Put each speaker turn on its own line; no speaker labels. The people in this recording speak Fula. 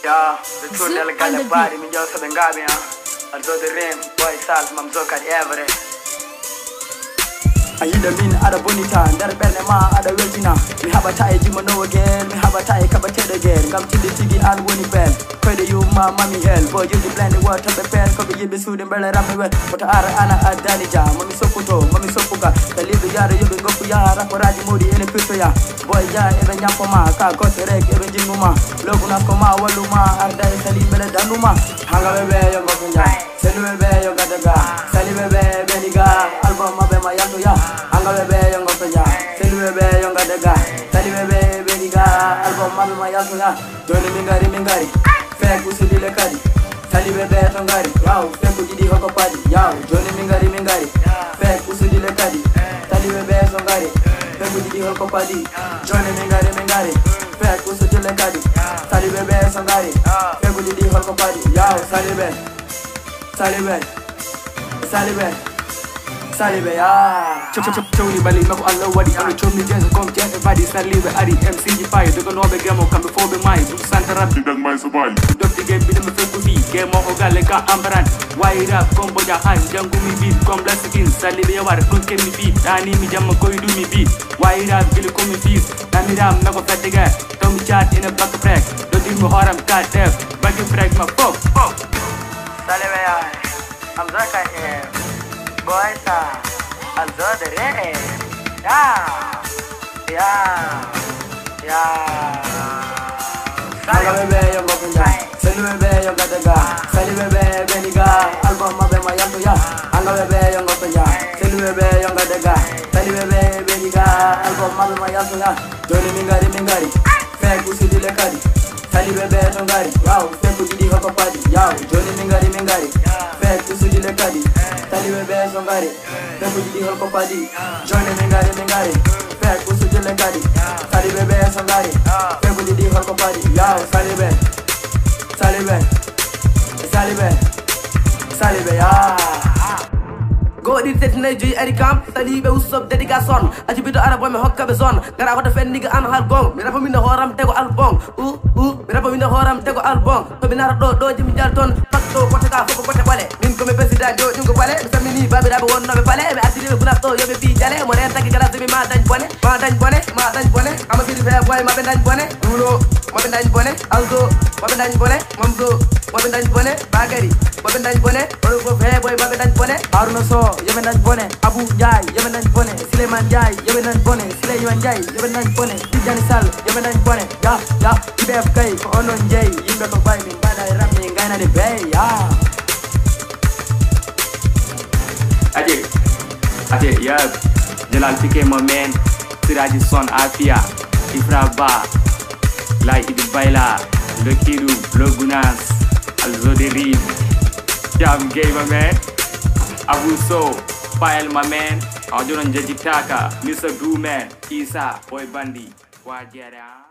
Yeah, the two little guy body, me just have been gabbing. Although the rain, boy, salt, mam zo kat every. I hear the mean ada bonita, that bene ma ada wejina. We have a tie Jimo no again, we have a tie Kabated again. Come to the TV and winning pen. Pray you ma mommy hell, boy you the plan the water the pen, copy you be sued and bella rap away. But ana adanija, mommy soputo, mommy sopuka. The live yard you been go for yara for Raji Moody in a pito ya. Boy ya even yapoma, ka got the reg, even Jimuma. Loguna koma waluma, arda sali bella danuma. Hanga bebe yo gokunya, selu bebe yo gadaga, sali bebe beniga, album mabema yato ya. Anga bebe yo gokunya, selu bebe yo gadaga, sali bebe beniga, album mabema yato ya. Johnny mingari, fek usudi le kadi, sali bebe tongari, yao, fek ujidi hoko padi, yao, Johnny mingari, fek usudi le kadi, sali bebe tongari, fek ujidi hoko padi, Johnny mingari, fek usudi le kadi, sali bebe tongari, fek ujidi hoko padi, yao, salibe, ya. Choni bali mako Allah wadi, alo chomi jeza kom jeza badi salibe adi MC fire, dogo no be gamo come before be mai, du santa rap
Tidak mai sabai.
Dok di game bidem feku bi, game mo gale ka ambaran. Wide up combo jahan, jangu mi beat, kom blast skin, salibe ya war kun ken mi beat, dani mi jam ko du mi beat. Wide up gil ko mi beat, nami ram nako fatiga, tom chat in a back track, do di mo haram cat def, back track ma pop. Salibe ya, I'm Zaka boy sa, alzo the re, ya. Anga bebe yo gokunya, selu bebe yo gadaga, sali bebe beniga, album mabema yato ya. Anga bebe yo gokunya, selu bebe yo gadaga, sali bebe beniga, album mabema yato ya. Johnny mingari, fek usudi le kadi, sali bebe tongari, yao, fek ujidi hoko padi, yao, Johnny mingari, fek usudi le kadi, sali bebe tongari, fek ujidi hoko padi, Johnny mingari, fek usudi le kadi, sali bebe tongari, fek ujidi hoko padi, yao, salibe, ya. Go di tet ne joy ari kam salibe usop dedication aji bido arabo me hokka be zone gara ko defen niga an hal gong mi rafa min horam tego album mi rafa min horam tego album to binara do jimi jal ton patto ko taka foko ko te bale min ko me president do jungo bale mi samini babi rabe wonno be bale mi addi be to yobe bi jale mo ren tagi gara mi ma dañ bone ama bi fe boy ma be dañ bone dulo ma be dañ bone aldo ma be dañ bone mamzo ma be dañ bone bagari ma be dañ bone ko fe boy ma be dañ bone haruna so yebe nañ bone Abu Njaay yebe nañ bone Suleiman Njaay yebe nañ bone Suleiman Njaay yebe nañ bone Tijani Sall yebe nañ bone ya ibef kay ko onon njey yimbe ko bay min bana rammi ngayna de bay ya Ade ya Jalal Pike my man Siraji Son Afia Ifra Ba Lai Idi Baila Lokiru Logunas Alzo de Rib Jam Gay my man Abu So, File my man, Ajuran Jajitaka, Mr. Drew Man, Isa, Boy Bandi, Wajera.